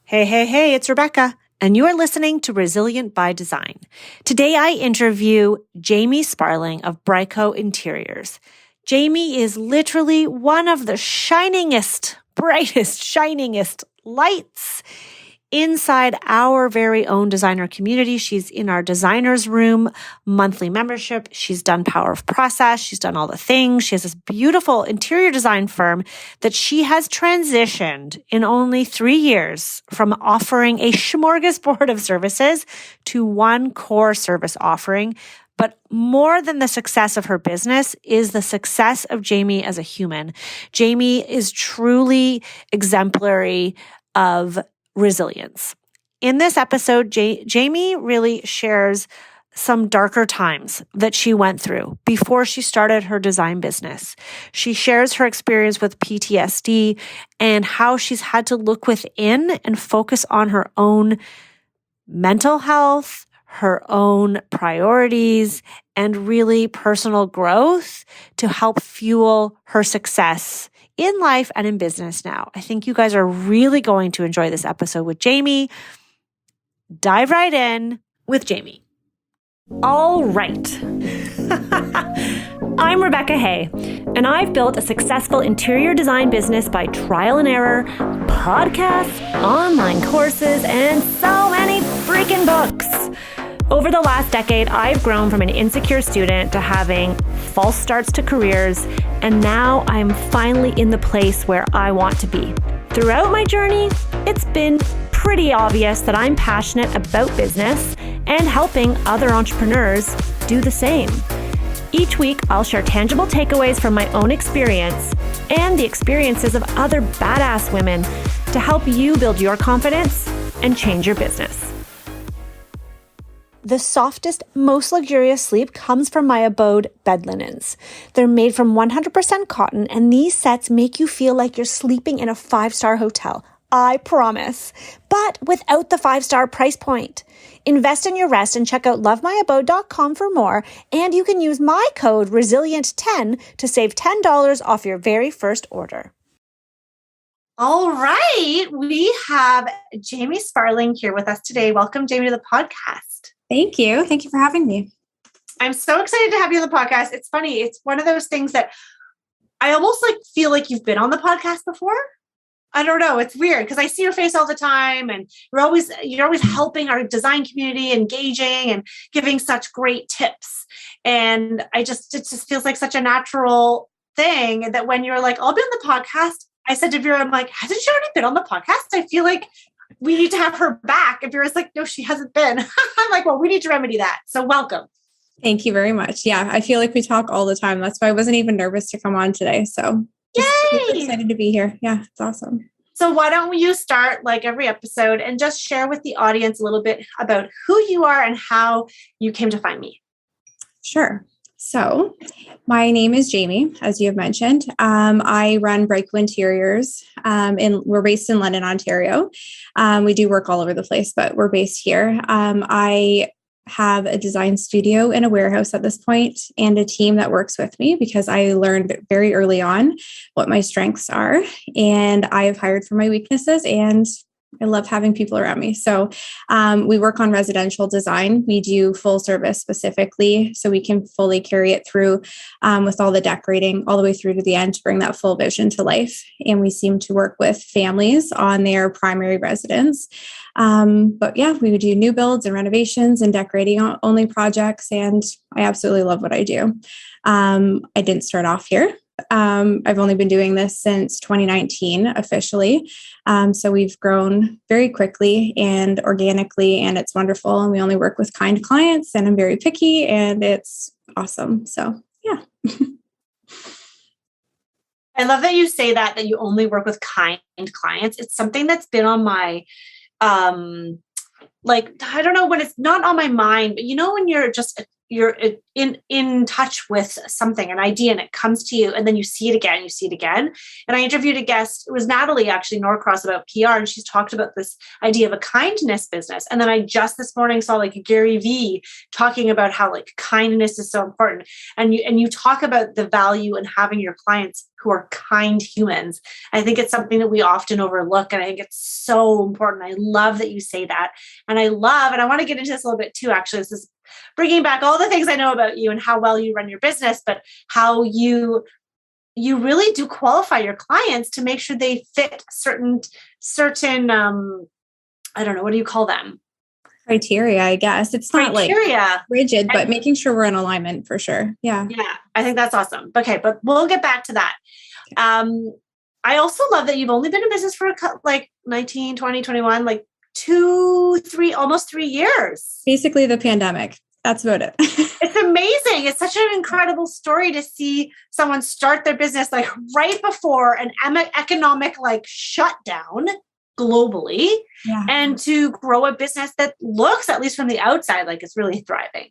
Hey, it's Rebecca, and you are listening to Resilient by Design. Today I interview Jami Sparling of BryCo Interiors. Jami is literally one of the brightest lights inside our very own designer community. She's in our designers room monthly membership. She's done Power of Process. She's done all the things. She has this beautiful interior design firm that she has transitioned in only 3 years from offering a smorgasbord of services to one core service offering. But more than the success of her business is the success of Jami as a human. Jami is truly exemplary of resilience. In this episode, Jami really shares some darker times that she went through before she started her design business. She shares her experience with PTSD and how she's had to look within and focus on her own mental health, her own priorities, and really personal growth to help fuel her success in life and in business now. I think you guys are really going to enjoy this episode with Jami. Dive right in with Jami. All right. I'm Rebecca Hay, and I've built a successful interior design business by trial and error, podcasts, online courses, and so many freaking books. Over the last decade, I've grown from an insecure student to having false starts to careers, and now I'm finally in the place where I want to be. Throughout my journey, it's been pretty obvious that I'm passionate about business and helping other entrepreneurs do the same. Each week, I'll share tangible takeaways from my own experience and the experiences of other badass women to help you build your confidence and change your business. The softest, most luxurious sleep comes from my abode bed linens. They're made from 100% cotton, and these sets make you feel like you're sleeping in a 5-star hotel. I promise. But without the 5-star price point. Invest in your rest and check out lovemyabode.com for more, and you can use my code RESILIENT10 to save $10 off your very first order. All right. We have Jami Sparling here with us today. Welcome, Jami, to the podcast. Thank you. Thank you for having me. I'm so excited to have you on the podcast. It's funny. It's one of those things that I almost feel like you've been on the podcast before. I don't know. It's weird because I see your face all the time, and you're always helping our design community, engaging and giving such great tips. And it just feels like such a natural thing that when you're like, I'll be on the podcast. I said to Vera, I'm like, hasn't she already been on the podcast? I feel like we need to have her back. And Vera's like, no, she hasn't been. I'm like, well, we need to remedy that. So welcome. Thank you very much. Yeah, I feel like we talk all the time. That's why I wasn't even nervous to come on today. So Yay! Excited to be here. Yeah, it's awesome. So why don't you start like every episode and just share with the audience a little bit about who you are and how you came to find me? Sure. So my name is Jami, as you have mentioned. I run BryCo Interiors, and we're based in London, Ontario. We do work all over the place, but we're based here. I have a design studio in a warehouse at this point and a team that works with me because I learned very early on what my strengths are, and I have hired for my weaknesses, and I love having people around me. So we work on residential design. We do full service specifically, so we can fully carry it through with all the decorating all the way through to the end to bring that full vision to life. And we seem to work with families on their primary residence. But yeah, we would do new builds and renovations and decorating only projects. And I absolutely love what I do. I didn't start off here. I've only been doing this since 2019 officially. So we've grown very quickly and organically, and it's wonderful. And we only work with kind clients, and I'm very picky, and it's awesome. So yeah. I love that you say that you only work with kind clients. It's something that's been on my, I don't know when it's not on my mind, but when you're just in touch with something, an idea, and it comes to you, and then you see it again. And I interviewed a guest, it was Natalie actually Norcross, about PR, and she's talked about this idea of a kindness business. And then I just this morning saw like Gary Vee talking about how like kindness is so important. And you talk about the value in having your clients who are kind humans. I think it's something that we often overlook. And I think it's so important. I love that you say that. And I want to get into this a little bit too, actually. This is bringing back all the things I know about you and how well you run your business, but how you really do qualify your clients to make sure they fit certain, I don't know, what do you call them? Criteria, I guess. It's not criteria. Like rigid, but making sure we're in alignment for sure. Yeah. Yeah. I think that's awesome. Okay. But we'll get back to that. I also love that you've only been in business for like 19, 20, 21, like 2, 3, almost 3 years. Basically the pandemic. That's about it. It's amazing. It's such an incredible story to see someone start their business like right before an economic like shutdown globally, and to grow a business that looks, at least from the outside, like it's really thriving.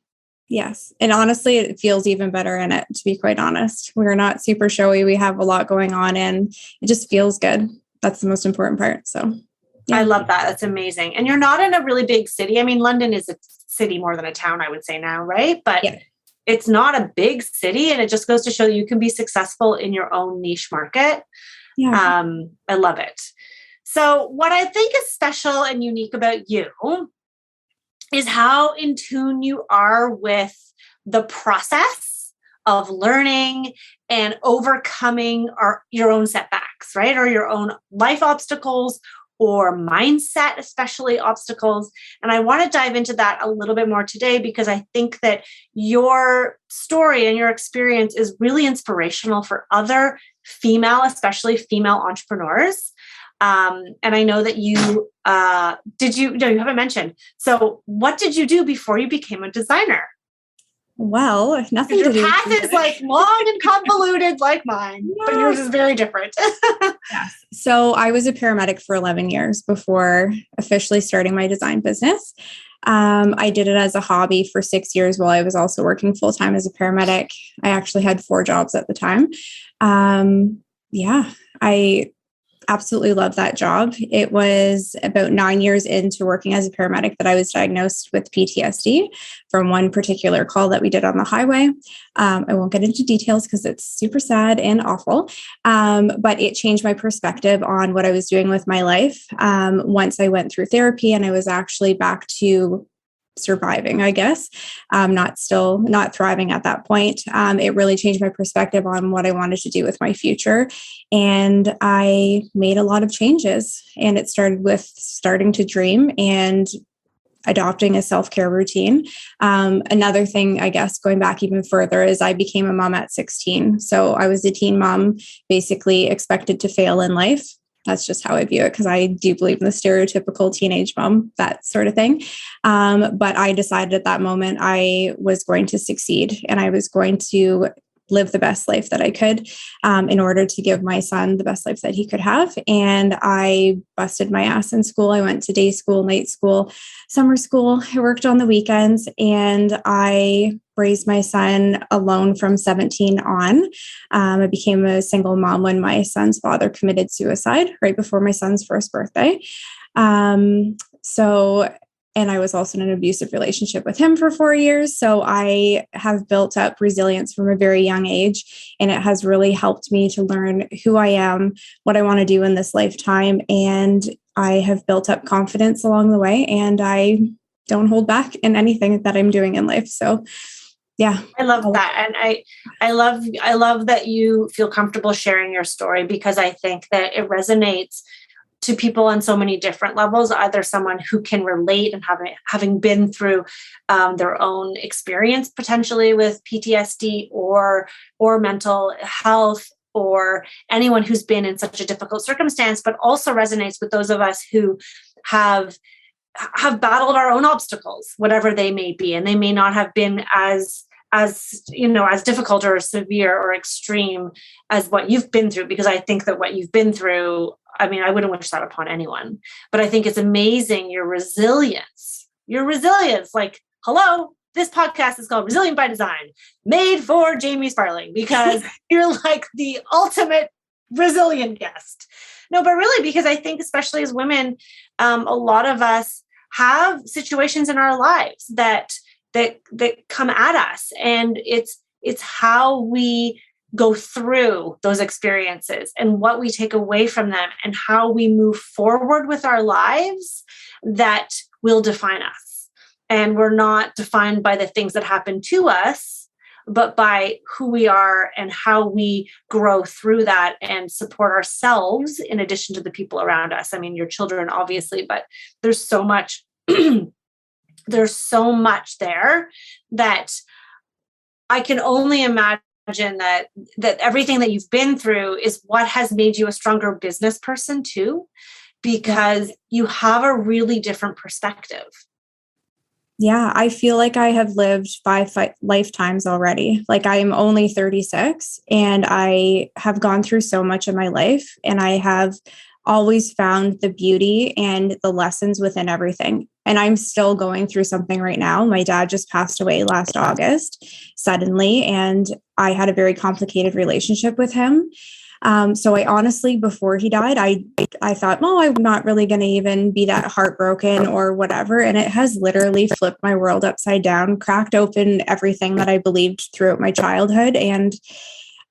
Yes. And honestly, it feels even better in it, to be quite honest. We're not super showy. We have a lot going on and it just feels good. That's the most important part. So I love that. That's amazing. And you're not in a really big city. I mean, London is a city more than a town, I would say now, right? But it's not a big city. And it just goes to show you can be successful in your own niche market. Yeah. I love it. So what I think is special and unique about you is how in tune you are with the process of learning and overcoming your own setbacks, right? Or your own life obstacles or mindset, especially obstacles. And I want to dive into that a little bit more today, because I think that your story and your experience is really inspirational for other especially female entrepreneurs. And I know that you haven't mentioned. So what did you do before you became a designer? Well, nothing to do. Your path is like long and convoluted like mine, but yours is very different. Yes. So I was a paramedic for 11 years before officially starting my design business. I did it as a hobby for 6 years while I was also working full-time as a paramedic. I actually had 4 jobs at the time. I absolutely loved that job. It was about 9 years into working as a paramedic that I was diagnosed with PTSD from one particular call that we did on the highway. I won't get into details because it's super sad and awful, but it changed my perspective on what I was doing with my life. Once I went through therapy and I was actually back to surviving, I guess, not thriving at that point. It really changed my perspective on what I wanted to do with my future. And I made a lot of changes, and it started with starting to dream and adopting a self-care routine. Another thing, I guess, going back even further, is I became a mom at 16. So I was a teen mom, basically expected to fail in life. That's just how I view it, because I do believe in the stereotypical teenage mom, that sort of thing. But I decided at that moment I was going to succeed, and I was going to live the best life that I could in order to give my son the best life that he could have. And I busted my ass in school. I went to day school, night school, summer school. I worked on the weekends, and I raised my son alone from 17 on. I became a single mom when my son's father committed suicide right before my son's first birthday. And I was also in an abusive relationship with him for 4 years. So I have built up resilience from a very young age, and it has really helped me to learn who I am, what I want to do in this lifetime. And I have built up confidence along the way, and I don't hold back in anything that I'm doing in life. So yeah. I love that. And I love that you feel comfortable sharing your story, because I think that it resonates to people on so many different levels, either someone who can relate and having been through their own experience potentially with PTSD or mental health, or anyone who's been in such a difficult circumstance, but also resonates with those of us who have battled our own obstacles, whatever they may be. And they may not have been as difficult or severe or extreme as what you've been through, because I think that what you've been through, I mean, I wouldn't wish that upon anyone, but I think it's amazing. Your resilience, like, hello, this podcast is called Resilient by Design, made for Jami Sparling, because you're like the ultimate resilient guest. No, but really, because I think especially as women, a lot of us have situations in our lives that come at us, and it's how we go through those experiences and what we take away from them and how we move forward with our lives that will define us. And we're not defined by the things that happen to us, but by who we are and how we grow through that and support ourselves in addition to the people around us. I mean, your children, obviously, but there's so much, there's so much there that I can only imagine that everything that you've been through is what has made you a stronger business person too, because you have a really different perspective. Yeah, I feel like I have lived 5 lifetimes already. Like I am only 36 and I have gone through so much in my life, and I have always found the beauty and the lessons within everything. And I'm still going through something right now. My dad just passed away last August suddenly, and I had a very complicated relationship with him. So I honestly, before he died, I thought, well, I'm not really going to even be that heartbroken or whatever. And it has literally flipped my world upside down, cracked open everything that I believed throughout my childhood. And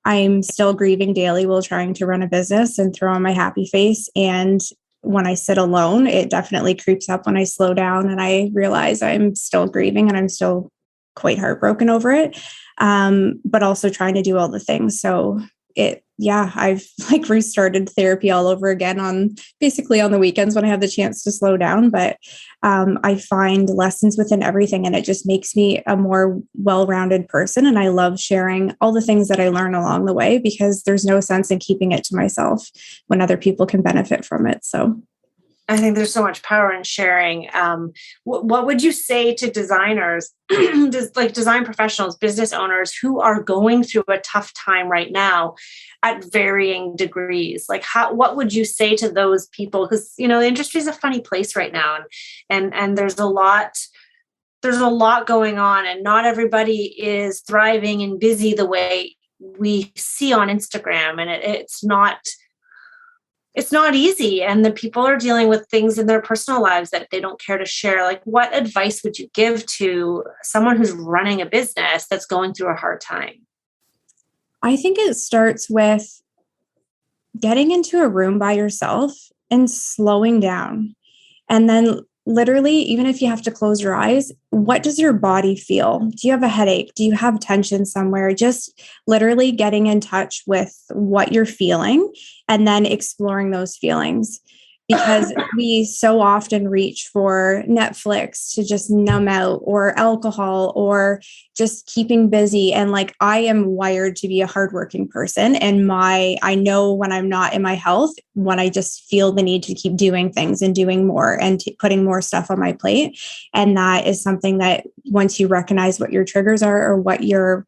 I'm still grieving daily while trying to run a business and throw on my happy face. And when I sit alone, it definitely creeps up when I slow down and I realize I'm still grieving and I'm still quite heartbroken over it. But also trying to do all the things. So I've like restarted therapy all over again on the weekends when I have the chance to slow down. But I find lessons within everything, and it just makes me a more well-rounded person. And I love sharing all the things that I learn along the way, because there's no sense in keeping it to myself when other people can benefit from it. So I think there's so much power in sharing. What would you say to designers, like design professionals, business owners who are going through a tough time right now at varying degrees? Like, what would you say to those people? Because, the industry is a funny place right now, and there's a lot going on, and not everybody is thriving and busy the way we see on Instagram, and it's not easy. And the people are dealing with things in their personal lives that they don't care to share. Like, what advice would you give to someone who's running a business that's going through a hard time? I think it starts with getting into a room by yourself and slowing down. And then literally, even if you have to close your eyes, what does your body feel? Do you have a headache? Do you have tension somewhere? Just literally getting in touch with what you're feeling and then exploring those feelings. Because we so often reach for Netflix to just numb out, or alcohol, or just keeping busy. And like, I am wired to be a hardworking person. And I know when I'm not in my health, when I just feel the need to keep doing things and doing more and putting more stuff on my plate. And that is something that once you recognize what your triggers are, or what you're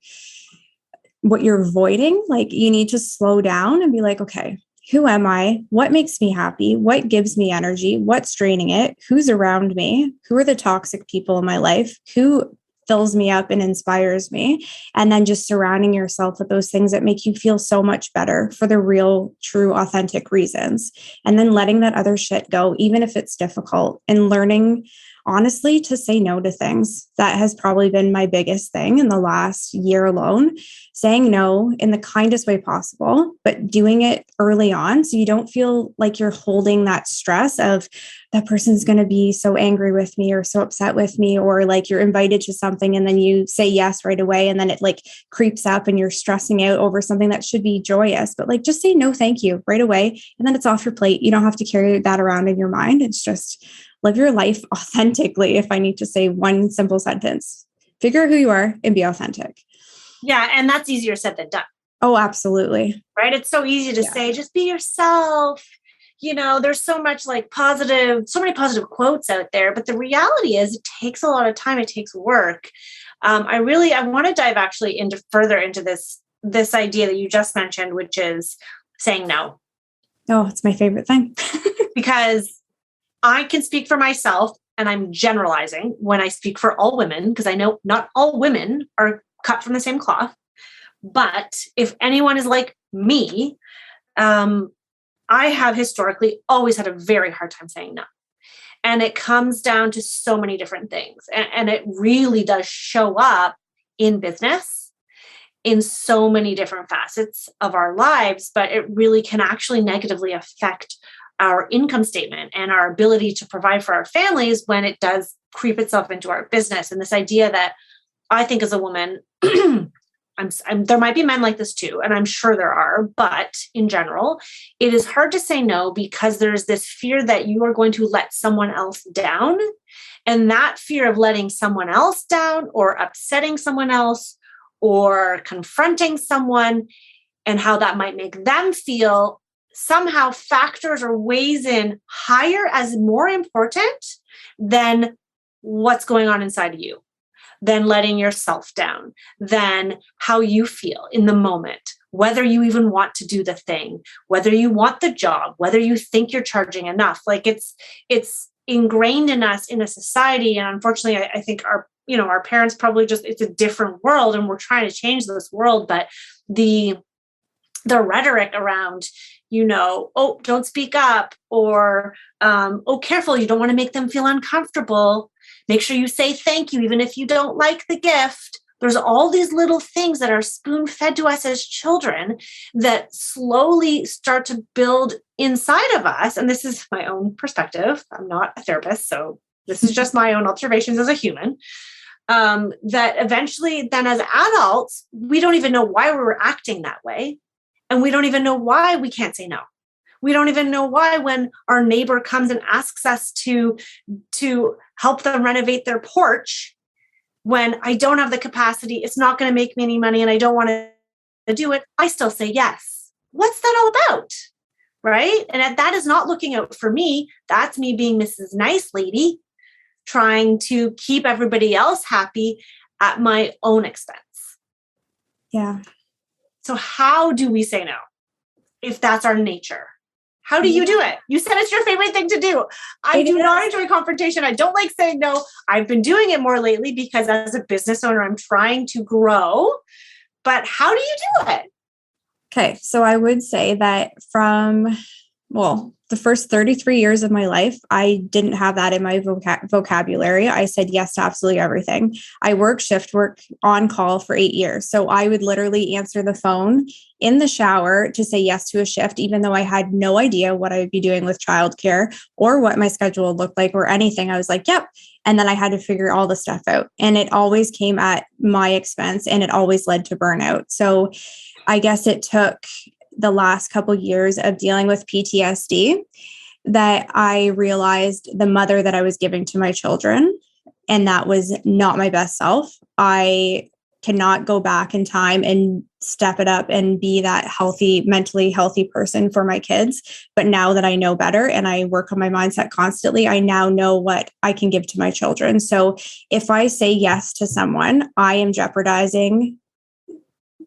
avoiding, like, you need to slow down and be like, okay, who am I? What makes me happy? What gives me energy? What's draining it? Who's around me? Who are the toxic people in my life? Who fills me up and inspires me? And then just surrounding yourself with those things that make you feel so much better for the real, true, authentic reasons. And then letting that other shit go, even if it's difficult, and learning, honestly, to say no to things. That has probably been my biggest thing in the last year alone. Saying no in the kindest way possible, but doing it early on, so you don't feel like you're holding that stress of that person's going to be so angry with me or so upset with me, or like you're invited to something and then you say yes right away, and then it like creeps up and you're stressing out over something that should be joyous. But like, just say no, thank you right away, and then it's off your plate. You don't have to carry that around in your mind. It's just live your life authentically. If I need to say one simple sentence, figure out who you are and be authentic. Yeah. And that's easier said than done. Oh, absolutely. Right. It's so easy to say, just be yourself. There's so many positive quotes out there, but the reality is it takes a lot of time. It takes work. I want to dive actually further into this idea that you just mentioned, which is saying no. Oh, it's my favorite thing. Because I can speak for myself. and I'm generalizing when I speak for all women, because I know not all women are cut from the same cloth. But if anyone is like me, I have historically always had a very hard time saying no. And it comes down to so many different things. And it really does show up in business in so many different facets of our lives, but it really can actually negatively affect our income statement and our ability to provide for our families when it does creep itself into our business. And this idea that I think as a woman, there might be men like this too, and I'm sure there are, but in general, it is hard to say no because there's this fear that you are going to let someone else down. And that fear of letting someone else down or upsetting someone else or confronting someone and how that might make them feel somehow factors or weighs in higher as more important than what's going on inside of you, than letting yourself down, than how you feel in the moment, whether you even want to do the thing, whether you want the job, whether you think you're charging enough. Like it's ingrained in us in a society. And unfortunately, I think our parents probably it's a different world and we're trying to change this world. But the rhetoric around, oh, don't speak up, or, oh, careful, you don't want to make them feel uncomfortable. Make sure you say thank you, even if you don't like the gift. There's all these little things that are spoon-fed to us as children that slowly start to build inside of us. And this is my own perspective. I'm not a therapist, so this is just my own observations as a human. That eventually then as adults, we don't even know why we were acting that way. And we don't even know why we can't say no. We don't even know why when our neighbor comes and asks us to help them renovate their porch, when I don't have the capacity, it's not going to make me any money and I don't want to do it, I still say yes. What's that all about? Right? And that is not looking out for me. That's me being Mrs. Nice Lady, trying to keep everybody else happy at my own expense. Yeah. So how do we say no if that's our nature? How do you do it? You said it's your favorite thing to do. I do not enjoy confrontation. I don't like saying no. I've been doing it more lately because as a business owner, I'm trying to grow. But how do you do it? Okay. So I would say that the first 33 years of my life, I didn't have that in my vocabulary. I said yes to absolutely everything. I worked shift work on call for 8 years. So I would literally answer the phone in the shower to say yes to a shift, even though I had no idea what I would be doing with childcare or what my schedule would look like or anything. I was like, yep. And then I had to figure all the stuff out. And it always came at my expense and it always led to burnout. So I guess it took the last couple of years of dealing with PTSD that I realized the mother that I was giving to my children, and that was not my best self. I cannot go back in time and step it up and be that healthy, mentally healthy person for my kids. But now that I know better and I work on my mindset constantly, I now know what I can give to my children. So if I say yes to someone, I am jeopardizing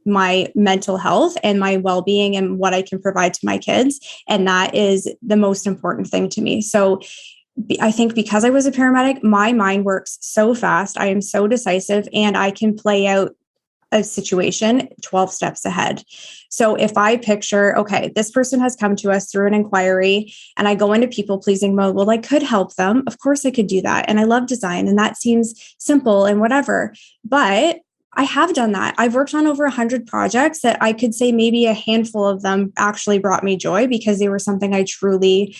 my mental health and my well-being and what I can provide to my kids. And that is the most important thing to me. So I think because I was a paramedic, my mind works so fast. I am so decisive and I can play out a situation 12 steps ahead. So if I picture, okay, this person has come to us through an inquiry and I go into people pleasing mode, well, I could help them. Of course I could do that. And I love design and that seems simple and whatever, but I have done that. I've worked on over 100 projects that I could say maybe a handful of them actually brought me joy because they were something I truly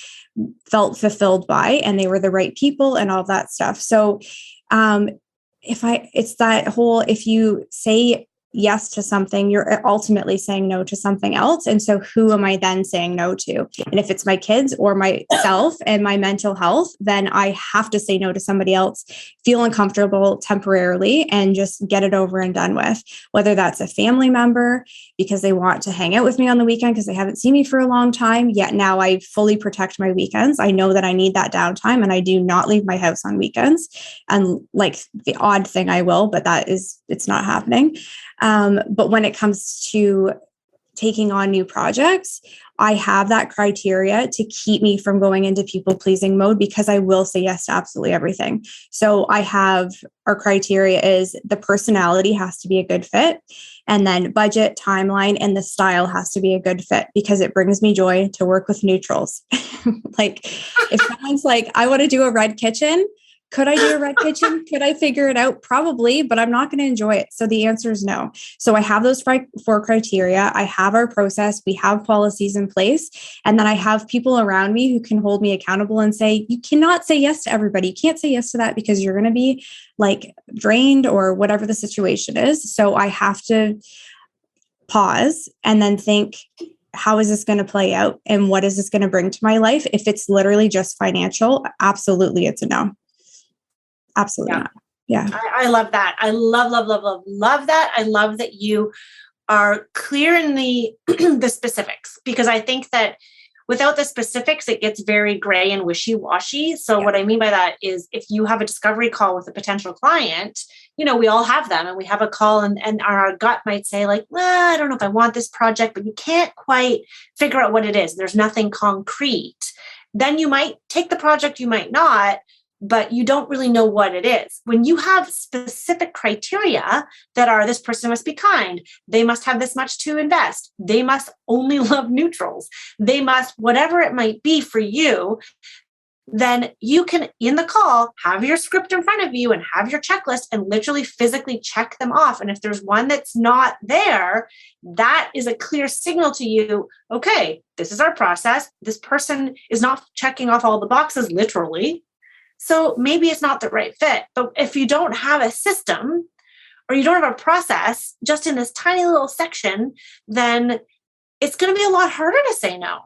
felt fulfilled by and they were the right people and all that stuff. So if you say yes to something, you're ultimately saying no to something else. And so who am I then saying no to? And if it's my kids or myself and my mental health, then I have to say no to somebody else, feel uncomfortable temporarily and just get it over and done with, whether that's a family member because they want to hang out with me on the weekend because they haven't seen me for a long time. Yet now I fully protect my weekends. I know that I need that downtime and I do not leave my house on weekends. And like the odd thing I will, but it's not happening. But when it comes to taking on new projects, I have that criteria to keep me from going into people pleasing mode, because I will say yes to absolutely everything. So our criteria is the personality has to be a good fit, and then budget, timeline, and the style has to be a good fit, because it brings me joy to work with neutrals. Like if someone's like, I want to do a red kitchen, could I do a red kitchen? Could I figure it out? Probably, but I'm not going to enjoy it. So the answer is no. So I have those 4 criteria. I have our process. We have policies in place. And then I have people around me who can hold me accountable and say, you cannot say yes to everybody. You can't say yes to that because you're going to be like drained or whatever the situation is. So I have to pause and then think, how is this going to play out? And what is this going to bring to my life? If it's literally just financial, absolutely, it's a no. Absolutely not. Yeah. I love that. I love that. I love that you are clear in the the specifics, because I think that without the specifics, it gets very gray and wishy-washy. So what I mean by that is, if you have a discovery call with a potential client, we all have them, and we have a call, and our gut might say like, well, I don't know if I want this project, but you can't quite figure out what it is. There's nothing concrete. Then you might take the project, you might not, but you don't really know what it is. When you have specific criteria that are, this person must be kind, they must have this much to invest, they must only love neutrals, they must, whatever it might be for you, then you can, in the call, have your script in front of you and have your checklist and literally physically check them off. And if there's one that's not there, that is a clear signal to you, okay, this is our process. This person is not checking off all the boxes, literally. So maybe it's not the right fit. But if you don't have a system, or you don't have a process just in this tiny little section, then it's going to be a lot harder to say no.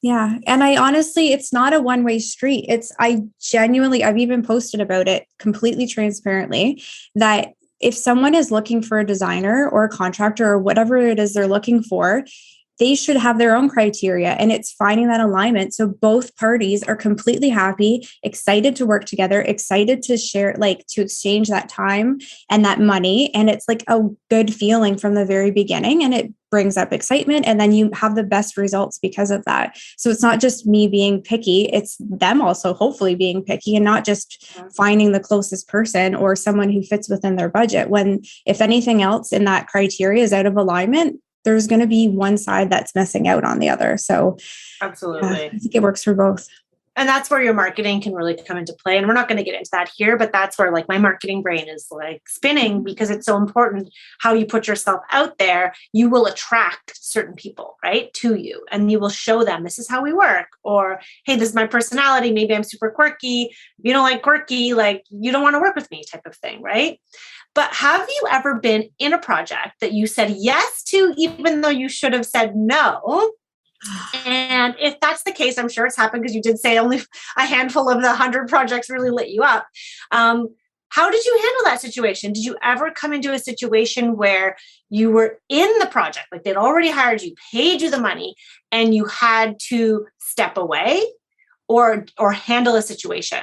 Yeah. And I honestly, it's not a one-way street. I've even posted about it completely transparently, that if someone is looking for a designer or a contractor or whatever it is they're looking for, they should have their own criteria, and it's finding that alignment. So both parties are completely happy, excited to work together, excited to share, like to exchange that time and that money. And it's like a good feeling from the very beginning, and it brings up excitement, and then you have the best results because of that. So it's not just me being picky, it's them also hopefully being picky, and not just finding the closest person or someone who fits within their budget, when if anything else in that criteria is out of alignment, there's going to be one side that's missing out on the other. So absolutely, I think it works for both. And that's where your marketing can really come into play. And we're not going to get into that here, but that's where like my marketing brain is like spinning, because it's so important how you put yourself out there. You will attract certain people, right, to you, and you will show them this is how we work, or, hey, this is my personality. Maybe I'm super quirky. If you don't like quirky, like you don't want to work with me type of thing. Right. But have you ever been in a project that you said yes to, even though you should have said no? And if that's the case, I'm sure it's happened, because you did say only a handful of the 100 projects really lit you up. How did you handle that situation? Did you ever come into a situation where you were in the project, like they'd already hired you, paid you the money, and you had to step away or handle a situation?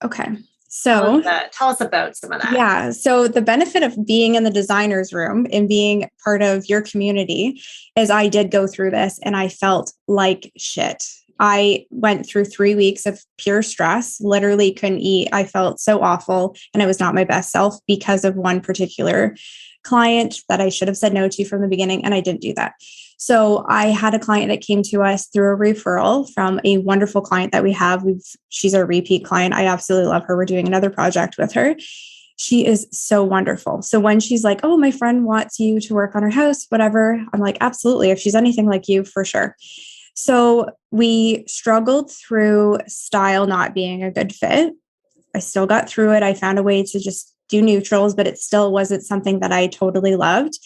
Okay. So tell us about some of that. Yeah. So the benefit of being in the designer's room and being part of your community is I did go through this and I felt like shit. I went through 3 weeks of pure stress, literally couldn't eat. I felt so awful, and I was not my best self because of one particular client that I should have said no to from the beginning, and I didn't do that. So I had a client that came to us through a referral from a wonderful client that we have. She's a repeat client. I absolutely love her. We're doing another project with her. She is so wonderful. So when she's like, oh, my friend wants you to work on her house, whatever, I'm like, absolutely. If she's anything like you, for sure. So we struggled through style not being a good fit. I still got through it. I found a way to just do neutrals, but it still wasn't something that I totally loved.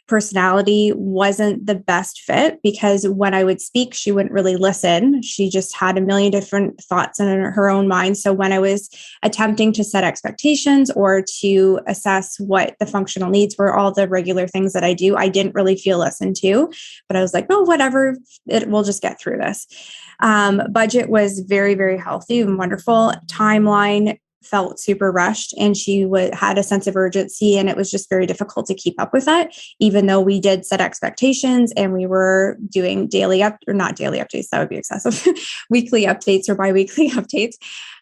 Personality wasn't the best fit, because when I would speak, she wouldn't really listen. She just had a million different thoughts in her own mind. So when I was attempting to set expectations or to assess what the functional needs were, all the regular things that I do, I didn't really feel listened to. But I was like, oh, whatever, we'll just get through this. Budget was very, very healthy and wonderful. Timeline, felt super rushed, and she had a sense of urgency, and it was just very difficult to keep up with that, even though we did set expectations and we were doing not daily updates, that would be excessive, weekly updates or biweekly updates.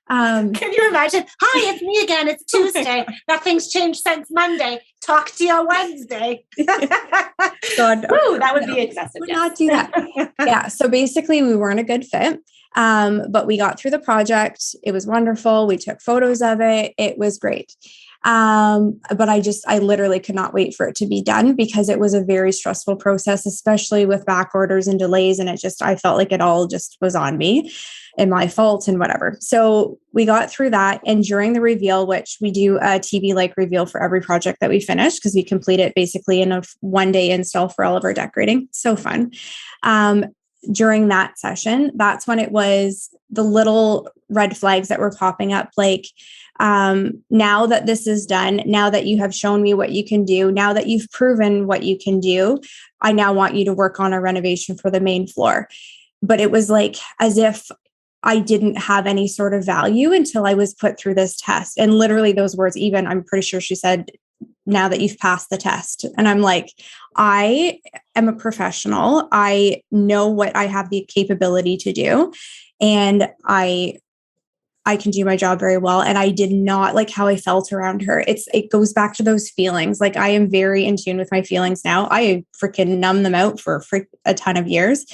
Can you imagine? Hi, it's me again. It's Tuesday. Nothing's changed since Monday. Talk to you on Wednesday. God, ooh, that would be excessive. Would not do that. Yeah. So basically we weren't a good fit. But we got through the project. It was wonderful. We took photos of it. It was great. But I literally could not wait for it to be done because it was a very stressful process, especially with back orders and delays. And I felt like it all just was on me and my fault and whatever. So we got through that. And during the reveal, which we do a TV-like reveal for every project that we finish, because we complete it basically in a 1-day install for all of our decorating. So fun. During that session, that's when it was the little red flags that were popping up. Like, now that this is done, now that you have shown me what you can do, now that you've proven what you can do, I now want you to work on a renovation for the main floor. But it was like as if I didn't have any sort of value until I was put through this test. And literally those words, even I'm pretty sure she said, now that you've passed the test. And I'm like, I am a professional. I know what I have the capability to do. And I can do my job very well. And I did not like how I felt around her. It goes back to those feelings. Like I am very in tune with my feelings now. I freaking numb them out for a ton of years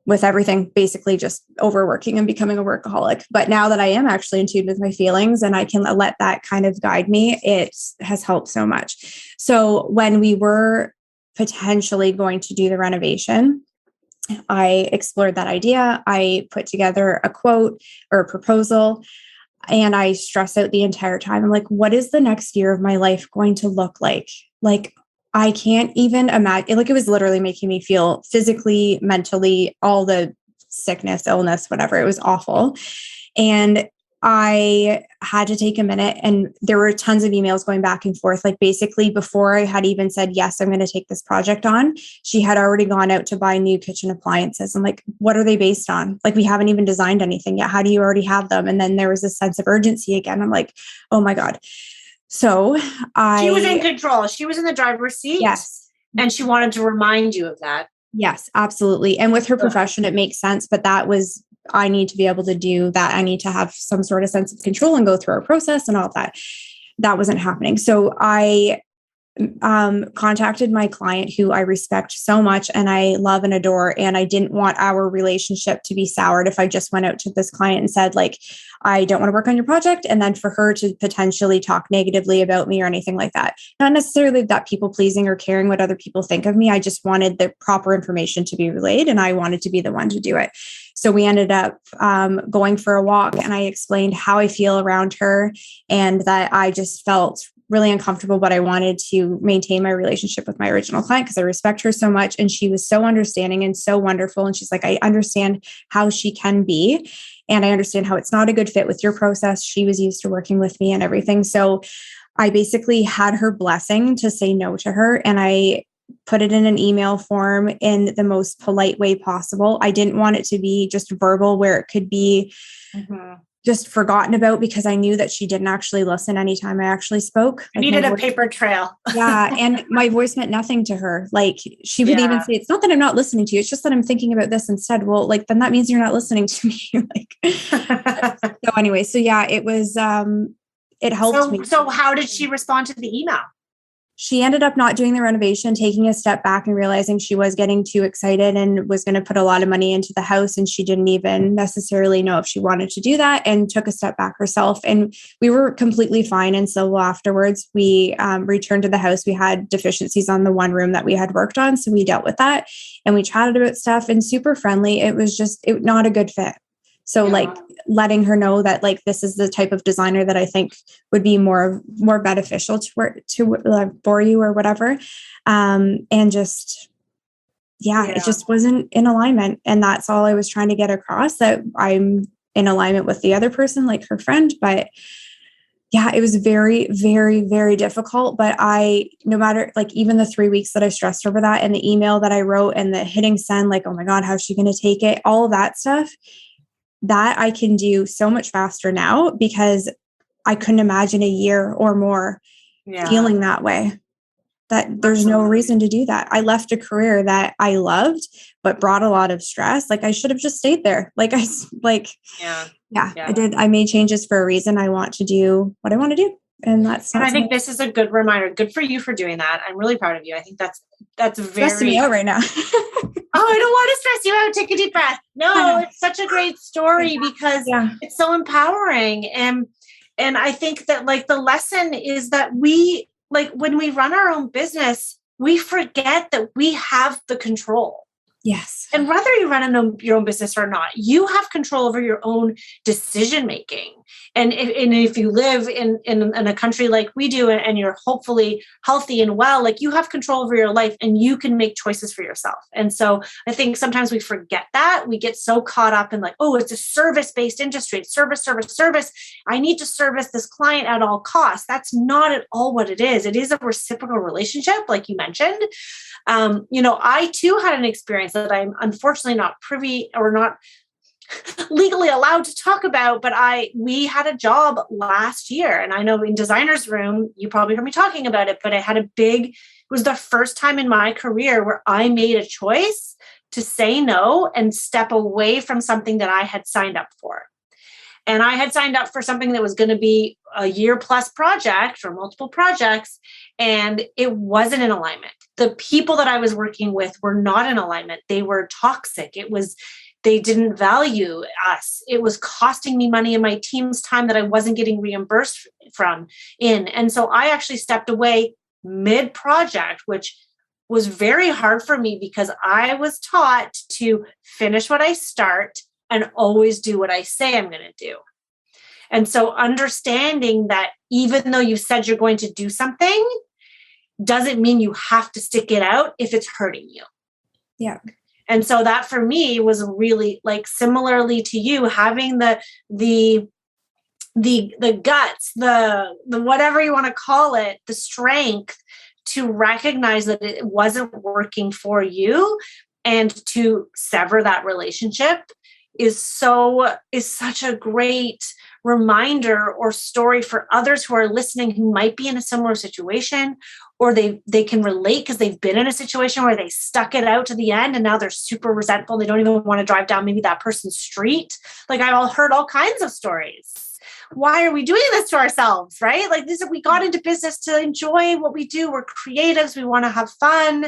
with everything, basically just overworking and becoming a workaholic. But now that I am actually in tune with my feelings and I can let that kind of guide me, it has helped so much. So when we were potentially going to do the renovation, I explored that idea. I put together a quote or a proposal, and I stress out the entire time. I'm like, what is the next year of my life going to look like? Like, I can't even imagine. Like, it was literally making me feel physically, mentally, all the sickness, illness, whatever. It was awful. And I had to take a minute, and there were tons of emails going back and forth. Like basically before I had even said, yes, I'm going to take this project on, she had already gone out to buy new kitchen appliances. I'm like, what are they based on? Like, we haven't even designed anything yet. How do you already have them? And then there was a sense of urgency again. I'm like, oh my God. So she was in control. She was in the driver's seat. Yes. And she wanted to remind you of that. Yes, absolutely. And with her profession, it makes sense. But I need to be able to do that. I need to have some sort of sense of control and go through our process and all of that. That wasn't happening. So I contacted my client, who I respect so much and I love and adore. And I didn't want our relationship to be soured if I just went out to this client and said, like, I don't want to work on your project. And then for her to potentially talk negatively about me or anything like that. Not necessarily that people pleasing or caring what other people think of me. I just wanted the proper information to be relayed, and I wanted to be the one to do it. So we ended up going for a walk, and I explained how I feel around her and that I just felt really uncomfortable, but I wanted to maintain my relationship with my original client because I respect her so much. And she was so understanding and so wonderful. And she's like, I understand how she can be, and I understand how it's not a good fit with your process. She was used to working with me and everything. So I basically had her blessing to say no to her. And I put it in an email form in the most polite way possible. I didn't want it to be just verbal where it could be just forgotten about, because I knew that she didn't actually listen anytime I actually spoke. Like, needed a paper trail. Yeah. And my voice meant nothing to her. Like, she would even say, it's not that I'm not listening to you. It's just that I'm thinking about this instead. Well, like, then that means you're not listening to me. Like, so anyway, so yeah, it was, it helped me. So how did she respond to the email? She ended up not doing the renovation, taking a step back and realizing she was getting too excited and was going to put a lot of money into the house. And she didn't even necessarily know if she wanted to do that, and took a step back herself. And we were completely fine and civil afterwards. We returned to the house. We had deficiencies on the one room that we had worked on. So we dealt with that and we chatted about stuff, and super friendly. It was just not a good fit. So like letting her know that, like, this is the type of designer that I think would be more beneficial for you or whatever. And just, it just wasn't in alignment. And that's all I was trying to get across, that I'm in alignment with the other person, like her friend. But yeah, it was very, very, very difficult. But no matter, like, even the 3 weeks that I stressed over that, and the email that I wrote, and the hitting send, like, oh my God, how's she going to take it? All of that stuff, that I can do so much faster now, because I couldn't imagine a year or more feeling that way. That there's no reason to do that. I left a career that I loved, but brought a lot of stress. Like I should have just stayed there. I did. I made changes for a reason. I want to do what I want to do. And I think this is a good reminder. Good for you for doing that. I'm really proud of you. I think that's very stressing me out right now. Oh, I don't want to stress you out. Take a deep breath. No, it's such a great story because it's so empowering. And I think that like the lesson is that we, like when we run our own business, we forget that we have the control. Yes. And whether you run your own business or not, you have control over your own decision making. And if you live in a country like we do, and you're hopefully healthy and well, like you have control over your life and you can make choices for yourself. And so I think sometimes we forget that. We get so caught up in like, oh, it's a service-based industry, service. I need to service this client at all costs. That's not at all what it is. It is a reciprocal relationship, like you mentioned. I too had an experience that I'm unfortunately not privy or not legally allowed to talk about, but we had a job last year, and I know in Designer's Room, you probably heard me talking about it, but it was the first time in my career where I made a choice to say no and step away from something that I had signed up for. And I had signed up for something that was going to be a year plus project or multiple projects, and it wasn't in alignment. The people that I was working with were not in alignment. They were toxic. They didn't value us. It was costing me money and my team's time that I wasn't getting reimbursed And so I actually stepped away mid-project, which was very hard for me because I was taught to finish what I start and always do what I say I'm going to do. And so understanding that even though you said you're going to do something, doesn't mean you have to stick it out if it's hurting you. Yeah. And so that for me was really like similarly to you, having the guts, the whatever you want to call it, the strength to recognize that it wasn't working for you and to sever that relationship is such a great reminder or story for others who are listening who might be in a similar situation, or they can relate because they've been in a situation where they stuck it out to the end and now they're super resentful. They don't even want to drive down maybe that person's street. Like I've heard all kinds of stories. Why are we doing this to ourselves, right? Like we got into business to enjoy what we do. We're creatives. We want to have fun.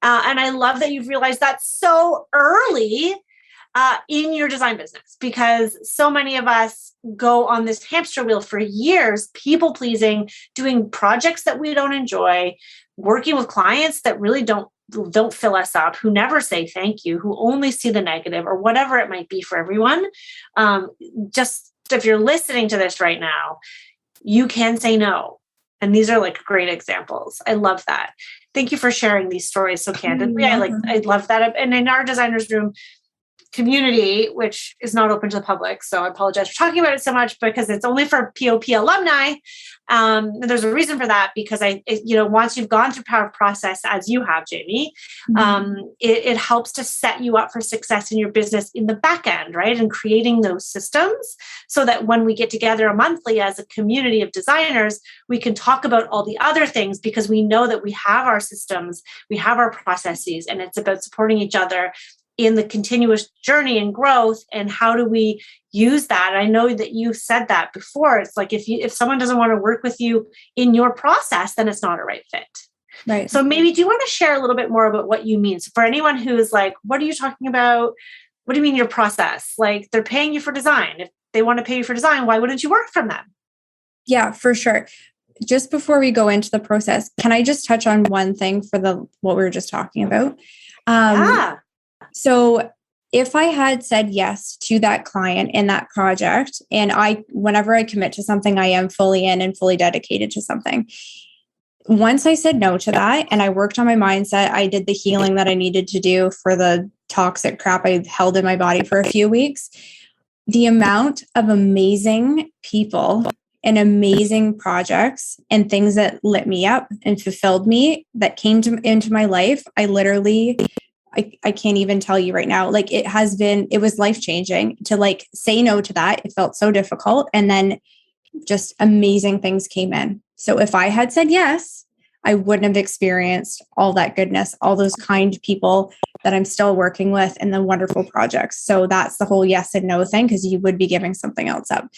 And I love that you've realized that so early in your design business, because so many of us go on this hamster wheel for years, people pleasing, doing projects that we don't enjoy, working with clients that really don't fill us up, who never say thank you, who only see the negative or whatever it might be for everyone. Just if you're listening to this right now, you can say no. And these are like great examples. I love that. Thank you for sharing these stories so candidly. I love that. And in our Designer's Room community, which is not open to the public, so I apologize for talking about it so much because it's only for POP alumni. There's a reason for that, because once you've gone through Power of Process, as you have, Jami, it helps to set you up for success in your business in the back end, right? And creating those systems so that when we get together monthly as a community of designers, we can talk about all the other things because we know that we have our systems, we have our processes, and it's about supporting each other in the continuous journey and growth. And how do we use that? I know that you've said that before. It's like, if someone doesn't want to work with you in your process, then it's not a right fit. Right. So maybe do you want to share a little bit more about what you mean? So for anyone who is like, what are you talking about? What do you mean your process? Like they're paying you for design. If they want to pay you for design, why wouldn't you work from them? Yeah, for sure. Just before we go into the process, can I just touch on one thing for what we were just talking about? So if I had said yes to that client in that project, and whenever I commit to something, I am fully in and fully dedicated to something. Once I said no to that and I worked on my mindset, I did the healing that I needed to do for the toxic crap I held in my body for a few weeks. The amount of amazing people and amazing projects and things that lit me up and fulfilled me that came into my life, I can't even tell you right now. Like it was life-changing to like say no to that. It felt so difficult. And then just amazing things came in. So if I had said yes, I wouldn't have experienced all that goodness, all those kind people that I'm still working with, and the wonderful projects. So that's the whole yes and no thing, because you would be giving something else up.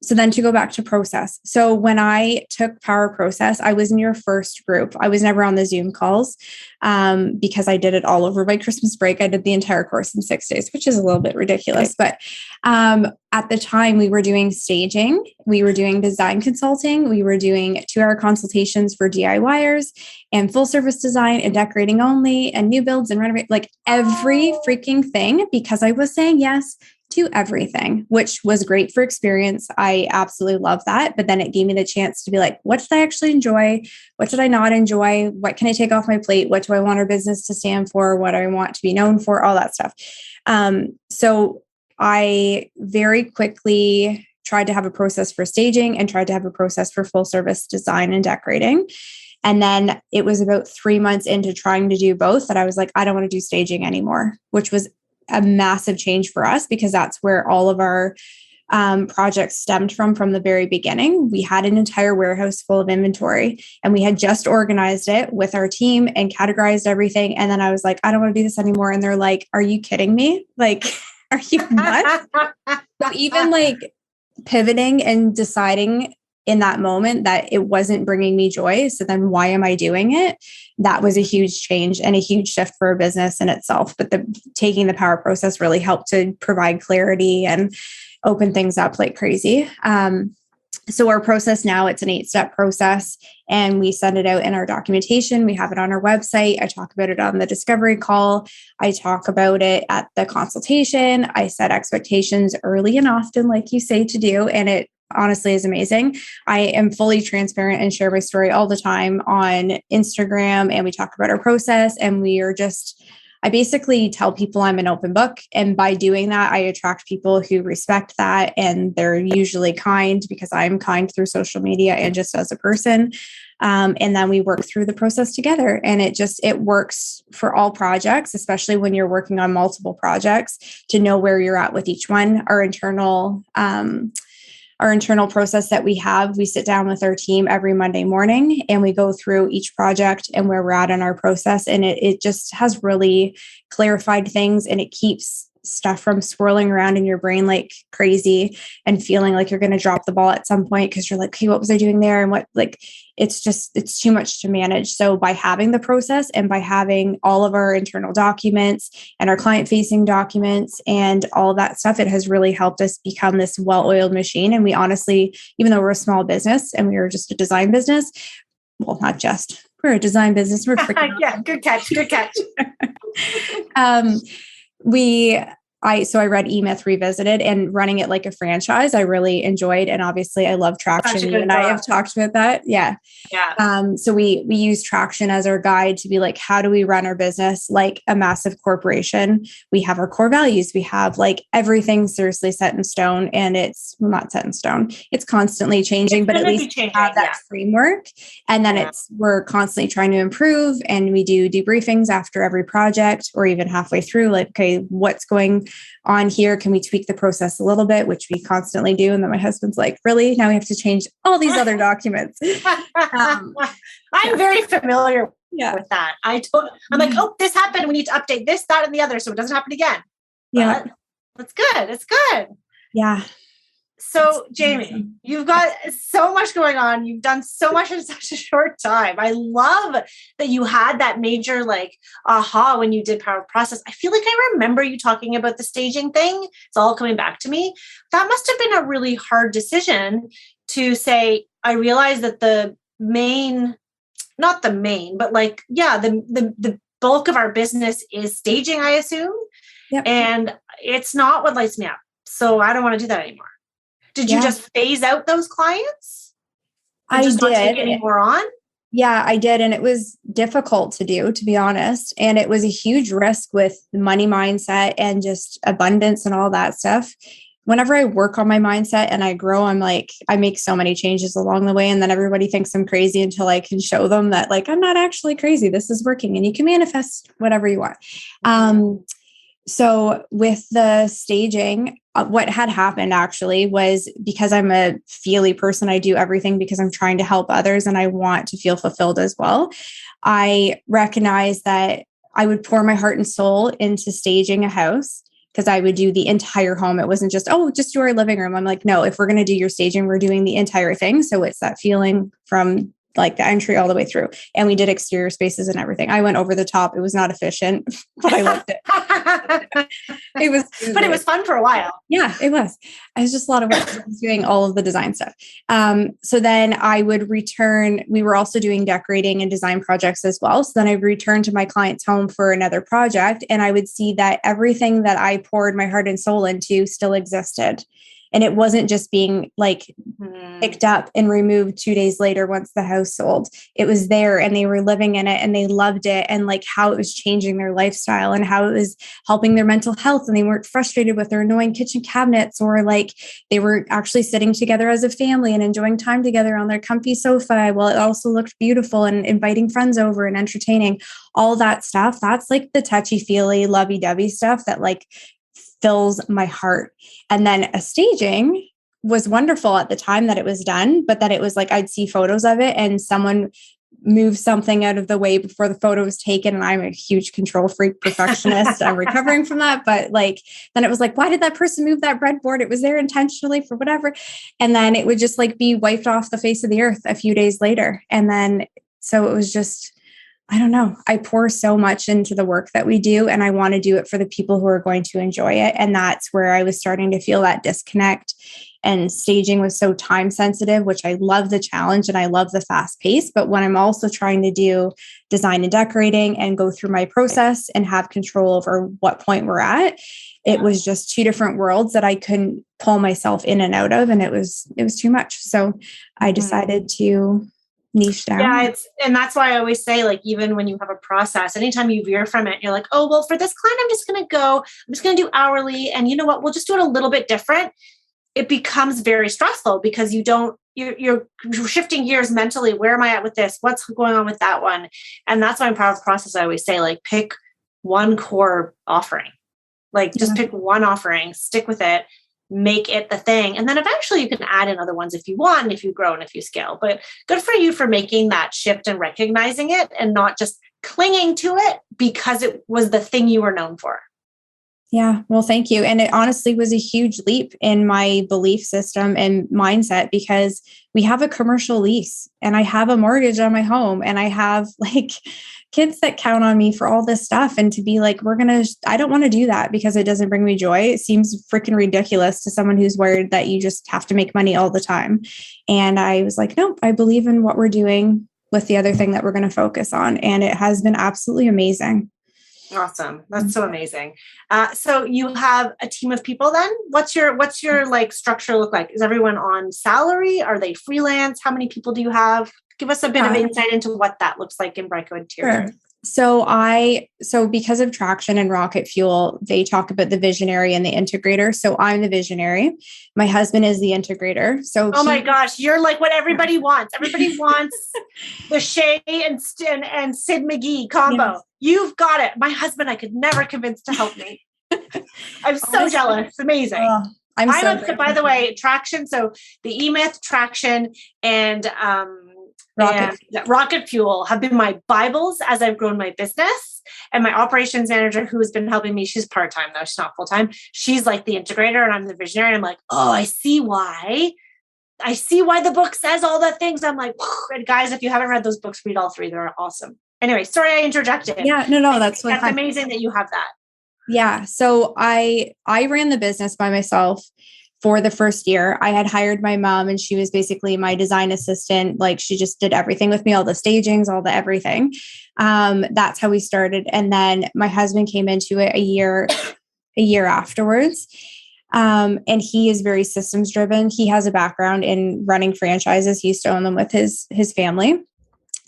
So then to go back to process. So when I took Power Process, I was in your first group. I was never on the Zoom calls because I did it all over by Christmas break. I did the entire course in 6 days, which is a little bit ridiculous. But at the time, we were doing staging, we were doing design consulting, we were doing 2-hour consultations for DIYers and full service design and decorating only and new builds and renovate, like every freaking thing, because I was saying yes to everything, which was great for experience. I absolutely love that. But then it gave me the chance to be like, what did I actually enjoy? What did I not enjoy? What can I take off my plate? What do I want our business to stand for? What do I want to be known for? All that stuff. So I very quickly tried to have a process for staging and tried to have a process for full service design and decorating. And then it was about 3 months into trying to do both that I was like, I don't want to do staging anymore, which was a massive change for us because that's where all of our projects stemmed from the very beginning. We had an entire warehouse full of inventory and we had just organized it with our team and categorized everything. And then I was like, I don't want to do this anymore. And they're like, are you kidding me? Like, are you nuts? So even like pivoting and deciding in that moment that it wasn't bringing me joy. So then why am I doing it? That was a huge change and a huge shift for a business in itself. But taking the Power Process really helped to provide clarity and open things up like crazy. So our process now, it's an 8-step process and we send it out in our documentation. We have it on our website. I talk about it on the discovery call. I talk about it at the consultation. I set expectations early and often, like you say to do. And it honestly is amazing. I am fully transparent and share my story all the time on Instagram. And we talk about our process and I basically tell people I'm an open book. And by doing that, I attract people who respect that. And they're usually kind because I'm kind through social media and just as a person. And then we work through the process together. And it works for all projects, especially when you're working on multiple projects, to know where you're at with each one. Our internal process that we have, we sit down with our team every Monday morning and we go through each project and where we're at in our process. And it just has really clarified things and it keeps stuff from swirling around in your brain like crazy and feeling like you're going to drop the ball at some point because you're like, okay, what was I doing there? And what, like, it's too much to manage. So by having the process and by having all of our internal documents and our client facing documents and all of that stuff, it has really helped us become this well-oiled machine. And we honestly, even though we're a small business and we were just a design business, well, not just, we're a design business. We're freaking yeah, good catch. I read E-Myth Revisited and running it like a franchise, I really enjoyed. And obviously I love Traction. You and I have talked about that. Yeah. So we use Traction as our guide to be like, how do we run our business like a massive corporation? We have our core values. We have like everything seriously set in stone, and not set in stone. It's constantly changing, but at least we have that framework. And then we're constantly trying to improve, and we do debriefings after every project or even halfway through, like, okay, what's going on here? Can we tweak the process a little bit, which we constantly do? And then my husband's like, really? Now we have to change all these other documents. I'm very familiar with that. I'm like, oh, this happened. We need to update this, that, and the other so it doesn't happen again. Yeah. But it's good. It's good. Yeah. So, Jami, you've got so much going on. You've done so much in such a short time. I love that you had that major aha when you did Power Process. I feel like I remember you talking about the staging thing. It's all coming back to me. That must have been a really hard decision to say, I realize that the bulk of our business is staging, I assume. Yep. And it's not what lights me up. So I don't want to do that anymore. Did you just phase out those clients? I did. Not take any more on? Yeah, I did. And it was difficult to do, to be honest. And it was a huge risk with the money mindset and just abundance and all that stuff. Whenever I work on my mindset and I grow, I'm like, I make so many changes along the way. And then everybody thinks I'm crazy until I can show them that like, I'm not actually crazy. This is working and you can manifest whatever you want. So with the staging, what had happened actually was, because I'm a feely person, I do everything because I'm trying to help others and I want to feel fulfilled as well. I recognized that I would pour my heart and soul into staging a house, because I would do the entire home. It wasn't just, oh, just do our living room. I'm like, no, if we're going to do your staging, we're doing the entire thing. So it's that feeling from like the entry all the way through. And we did exterior spaces and everything. I went over the top. It was not efficient, but I loved it. But it was fun for a while. Yeah, it was. It was just a lot of work. I was doing all of the design stuff. So then I would return. We were also doing decorating and design projects as well. So then I would return to my client's home for another project, and I would see that everything that I poured my heart and soul into still existed. And it wasn't just being like picked up and removed 2 days later once the house sold. It was there and they were living in it and they loved it, and like how it was changing their lifestyle and how it was helping their mental health. And they weren't frustrated with their annoying kitchen cabinets, or like they were actually sitting together as a family and enjoying time together on their comfy sofa. Well, it also looked beautiful and inviting friends over and entertaining, all that stuff. That's like the touchy-feely, lovey-dovey stuff that like fills my heart. And then a staging was wonderful at the time that it was done, but that it was like, I'd see photos of it and someone moved something out of the way before the photo was taken. And I'm a huge control freak perfectionist. I'm recovering from that. But like, then it was like, why did that person move that breadboard? It was there intentionally for whatever. And then it would just like be wiped off the face of the earth a few days later. And then, so it was just, I don't know. I pour so much into the work that we do, and I want to do it for the people who are going to enjoy it. And that's where I was starting to feel that disconnect. And staging was so time sensitive, which I love the challenge and I love the fast pace. But when I'm also trying to do design and decorating and go through my process and have control over what point we're at, it was just two different worlds that I couldn't pull myself in and out of. And it was too much. So I decided to niche down. Yeah, and that's why I always say, like, even when you have a process, anytime you veer from it, you're like, oh, well, for this client, I'm just going to do hourly. And you know what? We'll just do it a little bit different. It becomes very stressful because you're shifting gears mentally. Where am I at with this? What's going on with that one? And that's why I'm proud of the process. I always say, like, pick one core offering, like just pick one offering, stick with it, make it the thing. And then eventually you can add in other ones if you want, and if you grow and if you scale. But good for you for making that shift and recognizing it and not just clinging to it because it was the thing you were known for. Yeah. Well, thank you. And it honestly was a huge leap in my belief system and mindset, because we have a commercial lease and I have a mortgage on my home and I have like kids that count on me for all this stuff. And to be like, I don't want to do that because it doesn't bring me joy. It seems freaking ridiculous to someone who's worried that you just have to make money all the time. And I was like, nope, I believe in what we're doing with the other thing that we're going to focus on. And it has been absolutely amazing. Awesome. That's so amazing. So you have a team of people then? What's your like structure look like? Is everyone on salary? Are they freelance? How many people do you have? Give us a bit of insight into what that looks like in BryCo Interiors. Sure. So because of Traction and Rocket Fuel, they talk about the visionary and the integrator. So I'm the visionary. My husband is the integrator. So my gosh, you're like what everybody wants. Everybody wants the Shay and Sid McGee combo. Yes. You've got it. My husband, I could never convince to help me. I'm so jealous. It's amazing. By the way, Traction. So the eMyth, Traction, and Rocket Fuel have been my Bibles as I've grown my business. And my operations manager, who has been helping me, she's part-time though, she's not full-time. She's like the integrator and I'm the visionary. And I'm like, oh, I see why the book says all the things. I'm like, and guys, if you haven't read those books, read all three. They're awesome. Anyway, sorry I interjected. Yeah, no, that's amazing that you have that. Yeah. So I ran the business by myself for the first year. I had hired my mom and she was basically my design assistant. Like she just did everything with me, all the stagings, all the everything. That's how we started. And then my husband came into it a year afterwards. And he is very systems driven. He has a background in running franchises. He used to own them with his family.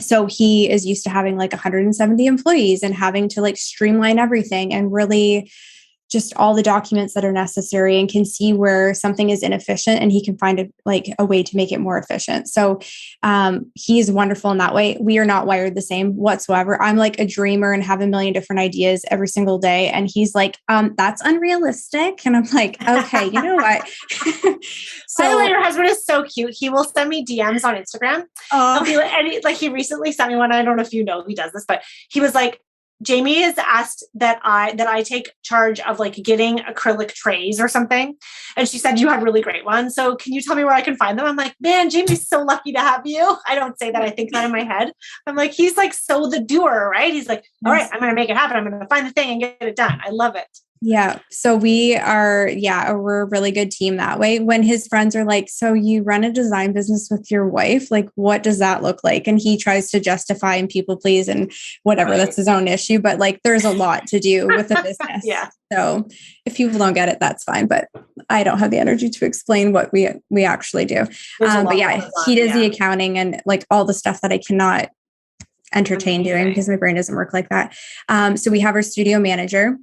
So he is used to having like 170 employees and having to like streamline everything and really just all the documents that are necessary and can see where something is inefficient, and he can find a way to make it more efficient. So he's wonderful in that way. We are not wired the same whatsoever. I'm like a dreamer and have a million different ideas every single day. And he's like, that's unrealistic. And I'm like, okay, you know what? So, by the way, your husband is so cute. He will send me DMs on Instagram. He recently sent me one. I don't know if you know he does this, but he was like, Jami has asked that I take charge of like getting acrylic trays or something. And she said, you have really great ones. So can you tell me where I can find them? I'm like, man, Jamie's so lucky to have you. I don't say that. I think that in my head. I'm like, he's like, so the doer, right? He's like, all right, I'm going to make it happen. I'm going to find the thing and get it done. I love it. Yeah. So we're a really good team that way. When his friends are like, so you run a design business with your wife, like, what does that look like? And he tries to justify and people please and whatever, right. That's his own issue. But like, there's a lot to do with a business. Yeah. So if people don't get it, that's fine. But I don't have the energy to explain what we actually do. But yeah, he does the accounting and like all the stuff that I cannot entertain doing because my brain doesn't work like that. So we have our studio manager.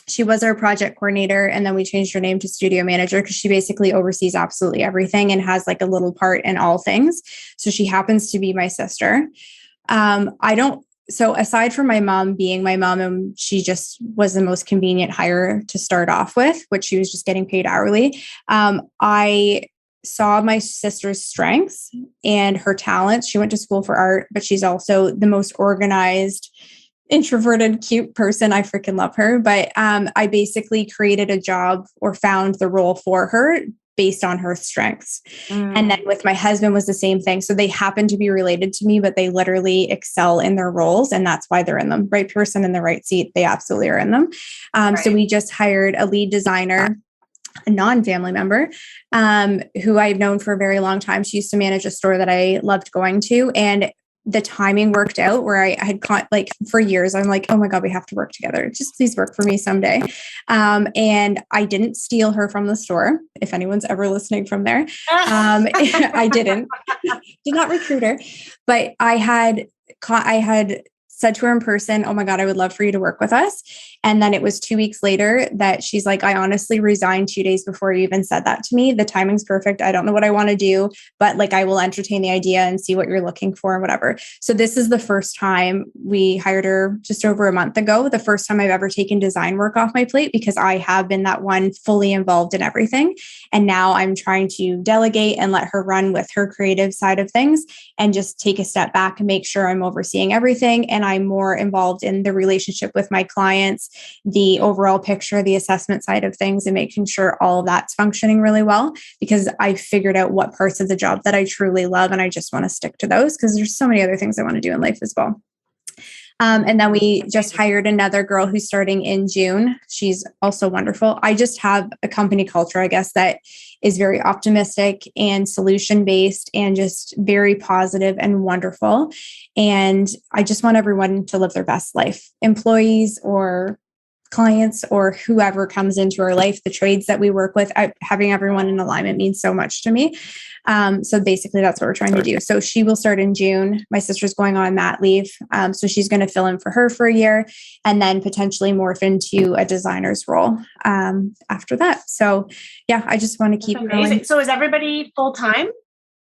She was our project coordinator, and then we changed her name to studio manager because she basically oversees absolutely everything and has like a little part in all things. So she happens to be my sister. So aside from my mom being my mom, and she just was the most convenient hire to start off with, which she was just getting paid hourly. I saw my sister's strengths and her talents. She went to school for art, but she's also the most organized, introverted, cute person. I freaking love her. But I basically created a job or found the role for her based on her strengths. And then with my husband was the same thing. So they happen to be related to me, but they literally excel in their roles. And that's why they're in them. Right person in the right seat. They absolutely are in them. So we just hired a lead designer, a non-family member, who I've known for a very long time. She used to manage a store that I loved going to. And the timing worked out where I had like for years, I'm like, oh my God, we have to work together. Just please work for me someday. And I didn't steal her from the store. If anyone's ever listening from there, I did not recruit her, but I had said to her in person, oh my God, I would love for you to work with us. And then it was 2 weeks later that she's like, I honestly resigned 2 days before you even said that to me. The timing's perfect. I don't know what I want to do, but like, I will entertain the idea and see what you're looking for and whatever. So this is the first time. We hired her just over a month ago. The first time I've ever taken design work off my plate because I have been that one fully involved in everything. And now I'm trying to delegate and let her run with her creative side of things and just take a step back and make sure I'm overseeing everything. And I'm more involved in the relationship with my clients, the overall picture, the assessment side of things, and making sure all of that's functioning really well, because I figured out what parts of the job that I truly love. And I just want to stick to those because there's so many other things I want to do in life as well. And then we just hired another girl who's starting in June. She's also wonderful. I just have a company culture, I guess, that is very optimistic and solution-based and just very positive and wonderful. And I just want everyone to live their best life, employees or clients or whoever comes into our life, the trades that we work with, having everyone in alignment means so much to me. So basically that's what we're trying to do. So she will start in June. My sister's going on mat leave. So she's going to fill in for her for a year and then potentially morph into a designer's role after that. So yeah, I just want to keep going. So is everybody full-time?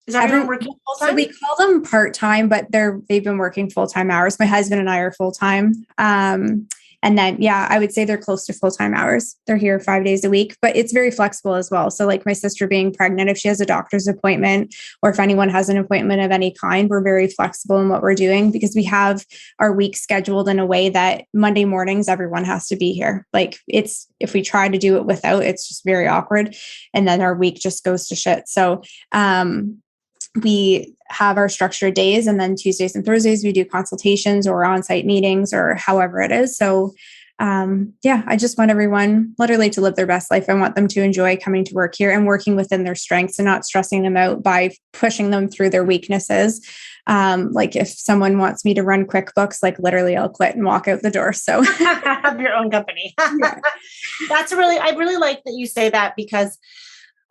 Is everyone working full-time? So we call them part-time, but they've been working full-time hours. My husband and I are full-time. And then, yeah, I would say they're close to full-time hours. They're here 5 days a week, but it's very flexible as well. So like my sister being pregnant, if she has a doctor's appointment or if anyone has an appointment of any kind, we're very flexible in what we're doing because we have our week scheduled in a way that Monday mornings, everyone has to be here. Like if we try to do it without, it's just very awkward. And then our week just goes to shit. So, we have our structured days and then Tuesdays and Thursdays, we do consultations or on-site meetings or however it is. So, I just want everyone literally to live their best life. I want them to enjoy coming to work here and working within their strengths and not stressing them out by pushing them through their weaknesses. Like if someone wants me to run QuickBooks, like literally I'll quit and walk out the door. So have your own company. Yeah. I really like that you say that because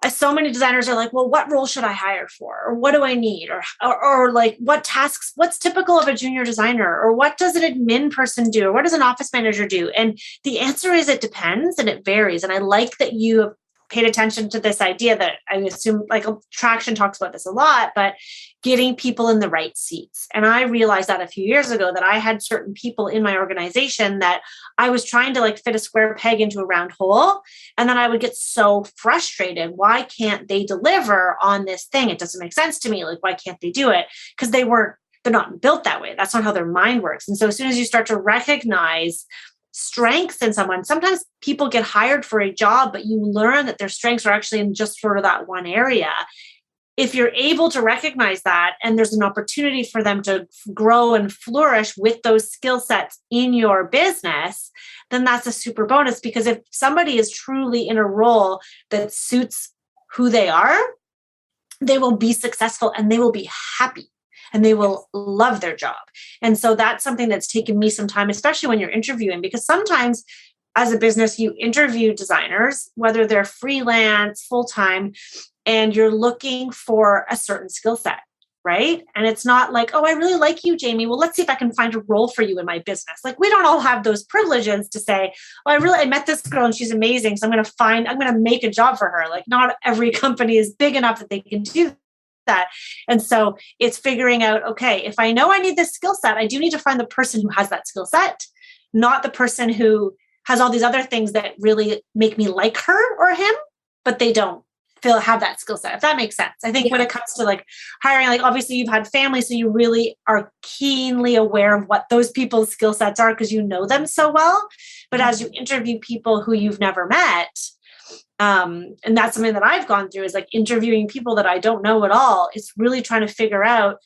so many designers are like, well, what role should I hire for? Or what do I need? Or like what tasks, what's typical of a junior designer? Or what does an admin person do? Or what does an office manager do? And the answer is it depends and it varies. And I like that you have paid attention to this idea that I assume like Traction talks about this a lot, but getting people in the right seats. And I realized that a few years ago that I had certain people in my organization that I was trying to like fit a square peg into a round hole. And then I would get so frustrated. Why can't they deliver on this thing? It doesn't make sense to me. Like, why can't they do it? Because they're not built that way. That's not how their mind works. And so as soon as you start to recognize strengths in someone, sometimes people get hired for a job, but you learn that their strengths are actually in just sort of that one area. If you're able to recognize that and there's an opportunity for them to grow and flourish with those skill sets in your business, then that's a super bonus. Because if somebody is truly in a role that suits who they are, they will be successful and they will be happy and they will love their job. And so that's something that's taken me some time, especially when you're interviewing, because sometimes as a business, you interview designers, whether they're freelance, full-time, and you're looking for a certain skill set, right? And it's not like, oh, I really like you, Jami. Well, let's see if I can find a role for you in my business. Like we don't all have those privileges to say, oh, I met this girl and she's amazing. So I'm going to make a job for her. Like not every company is big enough that they can do that. And so it's figuring out, okay, if I know I need this skill set, I do need to find the person who has that skill set, not the person who has all these other things that really make me like her or him, but they don't have that skill set, if that makes sense. I think when it comes to like hiring, like obviously you've had family, so you really are keenly aware of what those people's skill sets are because you know them so well. But as you interview people who you've never met, and that's something that I've gone through is like interviewing people that I don't know at all. It's really trying to figure out,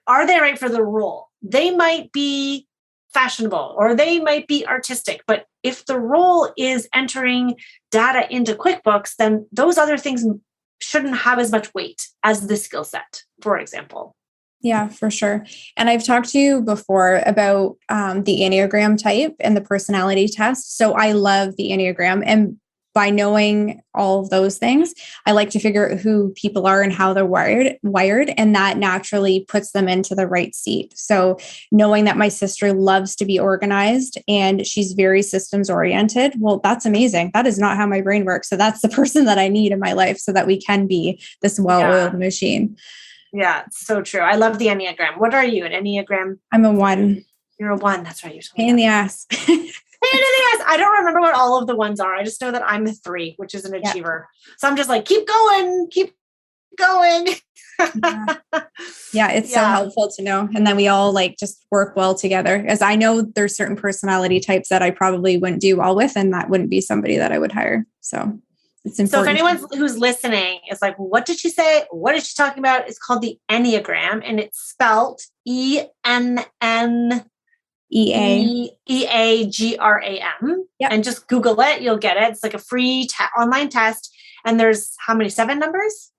are they right for the role? They might be fashionable or they might be artistic, but if the role is entering data into QuickBooks, then those other things shouldn't have as much weight as the skill set, for example. Yeah, for sure. And I've talked to you before about the Enneagram type and the personality test. So I love the Enneagram. And by knowing all of those things, I like to figure out who people are and how they're wired, and that naturally puts them into the right seat. So knowing that my sister loves to be organized and she's very systems oriented, well, that's amazing. That is not how my brain works. So that's the person that I need in my life so that we can be this well-oiled machine. Yeah, so true. I love the Enneagram. What are you, an Enneagram? I'm a 1. You're a 1. That's right. Pain in the ass. I don't remember what all of the ones are. I just know that I'm a 3, which is an achiever. So I'm just like, keep going. It's so helpful to know. And then we all like just work well together, as I know there's certain personality types that I probably wouldn't do well with, and that wouldn't be somebody that I would hire. So it's important. So if anyone who's listening is like, what did she say? What is she talking about? It's called the Enneagram, and it's spelled ENNEAGRAM. Yep. And just Google it. You'll get it. It's like a free online test. And there's how many? 7 numbers?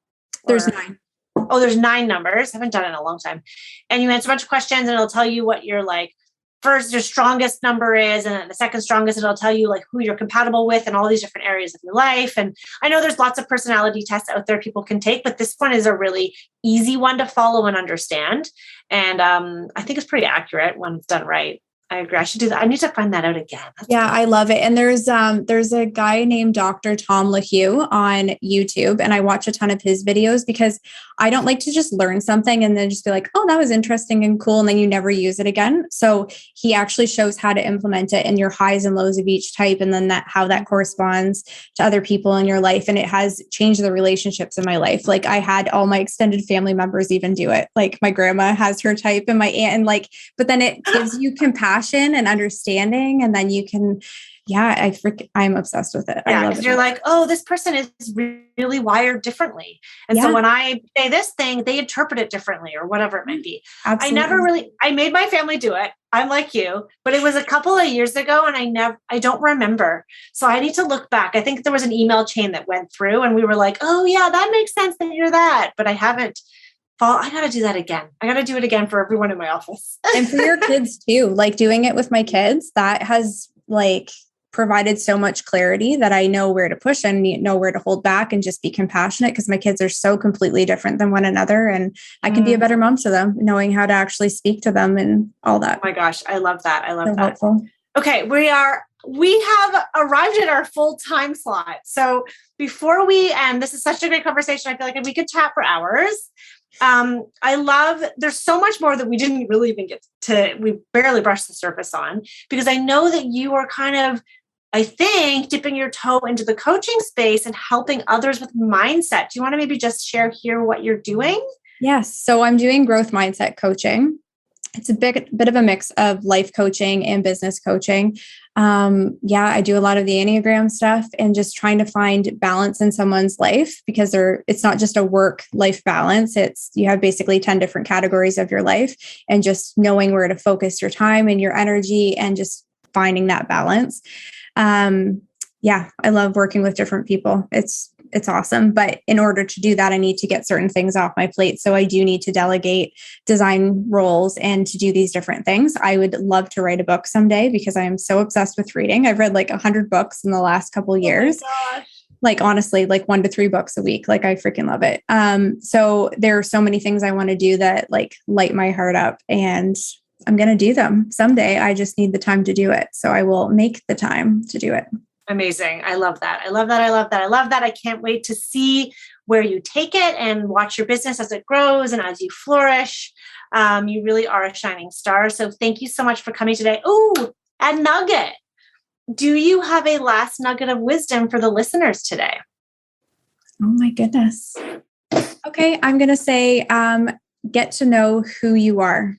There's 9. Oh, there's 9 numbers. I haven't done it in a long time. And you answer a bunch of questions and it'll tell you what your like first, your strongest number is. And then the second strongest, it'll tell you like who you're compatible with and all these different areas of your life. And I know there's lots of personality tests out there people can take, but this one is a really easy one to follow and understand. And I think it's pretty accurate when it's done right. I agree. I should do that. I need to find that out again. I love it. And there's a guy named Dr. Tom LaHue on YouTube, and I watch a ton of his videos because I don't like to just learn something and then just be like, oh, that was interesting and cool, and then you never use it again. So he actually shows how to implement it in your highs and lows of each type, and then how that corresponds to other people in your life. And it has changed the relationships in my life. Like I had all my extended family members even do it. Like my grandma has her type and my aunt, and like, but then it gives you compassion and understanding, and then you can, I'm obsessed with it. Yeah, because you're like, oh, this person is really wired differently, and so when I say this thing, they interpret it differently, or whatever it might be. Absolutely. I made my family do it. I'm like you, but it was a couple of years ago, and I don't remember. So I need to look back. I think there was an email chain that went through, and we were like, oh yeah, that makes sense that you're that, but I haven't. I got to do that again. I got to do it again for everyone in my office. And for your kids too, like doing it with my kids, that has like provided so much clarity that I know where to push and know where to hold back and just be compassionate, because my kids are so completely different than one another. And I can be a better mom to them, knowing how to actually speak to them and all that. Oh my gosh. I love that. I love So that. helpful. Okay. We have arrived at our full time slot. So before we end, this is such a great conversation. I feel like we could chat for hours. There's so much more that we didn't really even we barely brushed the surface on, because I know that you are kind of, I think, dipping your toe into the coaching space and helping others with mindset. Do you want to maybe just share here what you're doing? Yes. So I'm doing growth mindset coaching. It's a bit of a mix of life coaching and business coaching. I do a lot of the Enneagram stuff and just trying to find balance in someone's life, because it's not just a work-life balance. You have basically 10 different categories of your life, and just knowing where to focus your time and your energy and just finding that balance. I love working with different people. It's awesome. But in order to do that, I need to get certain things off my plate. So I do need to delegate design roles and to do these different things. I would love to write a book someday, because I am so obsessed with reading. I've read like 100 books in the last couple of years. Oh my gosh. Like, honestly, like 1 to 3 books a week. Like, I freaking love it. So there are so many things I want to do that like light my heart up, and I'm going to do them someday. I just need the time to do it. So I will make the time to do it. Amazing. I love that. I love that. I love that. I love that. I can't wait to see where you take it and watch your business as it grows and as you flourish. You really are a shining star. So thank you so much for coming today. Oh, a nugget. Do you have a last nugget of wisdom for the listeners today? Oh my goodness. Okay. I'm going to say, get to know who you are.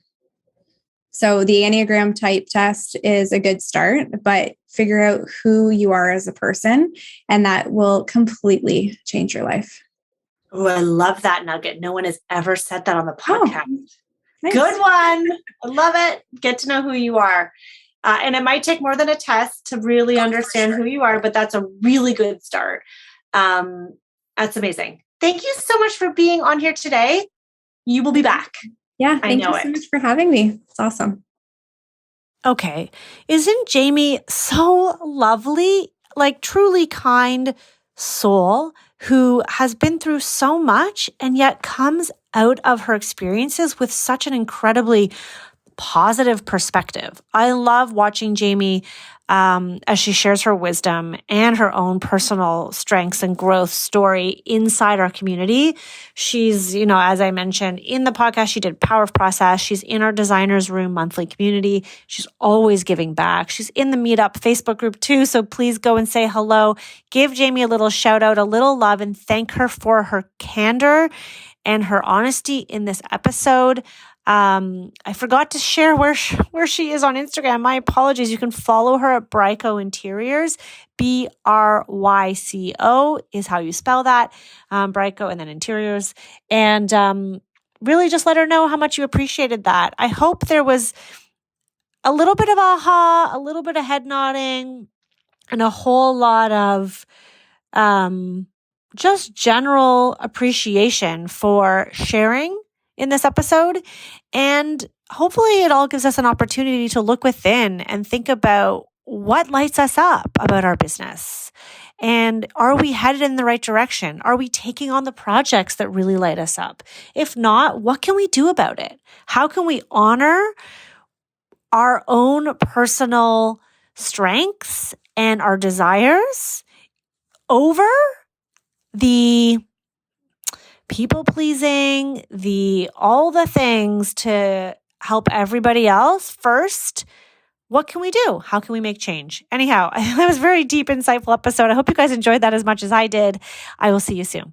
So the Enneagram type test is a good start, but figure out who you are as a person, and that will completely change your life. Oh, I love that nugget. No one has ever said that on the podcast. Oh, nice. Good one. I love it. Get to know who you are. And it might take more than a test to really understand who you are, but that's a really good start. That's amazing. Thank you so much for being on here today. You will be back. Yeah, thank you so much for having me. It's awesome. Okay. Isn't Jami so lovely? Like, truly kind soul who has been through so much and yet comes out of her experiences with such an incredibly positive perspective. I love watching Jami as she shares her wisdom and her own personal strengths and growth story inside our community. She's, as I mentioned in the podcast, she did Power of Process. She's in our Designers Room monthly community. She's always giving back. She's in the Meetup Facebook group too. So please go and say hello. Give Jami a little shout out, a little love, and thank her for her candor and her honesty in this episode. I forgot to share where she is on Instagram. My apologies. You can follow her at BryCo Interiors. BryCo is how you spell that. BryCo and then Interiors. And really just let her know how much you appreciated that. I hope there was a little bit of aha, a little bit of head nodding, and a whole lot of just general appreciation for sharing in this episode. And hopefully it all gives us an opportunity to look within and think about what lights us up about our business. And are we headed in the right direction? Are we taking on the projects that really light us up? If not, what can we do about it? How can we honor our own personal strengths and our desires over the people pleasing, all the things to help everybody else first? What can we do? How can we make change? Anyhow, that was a very deep, insightful episode. I hope you guys enjoyed that as much as I did. I will see you soon.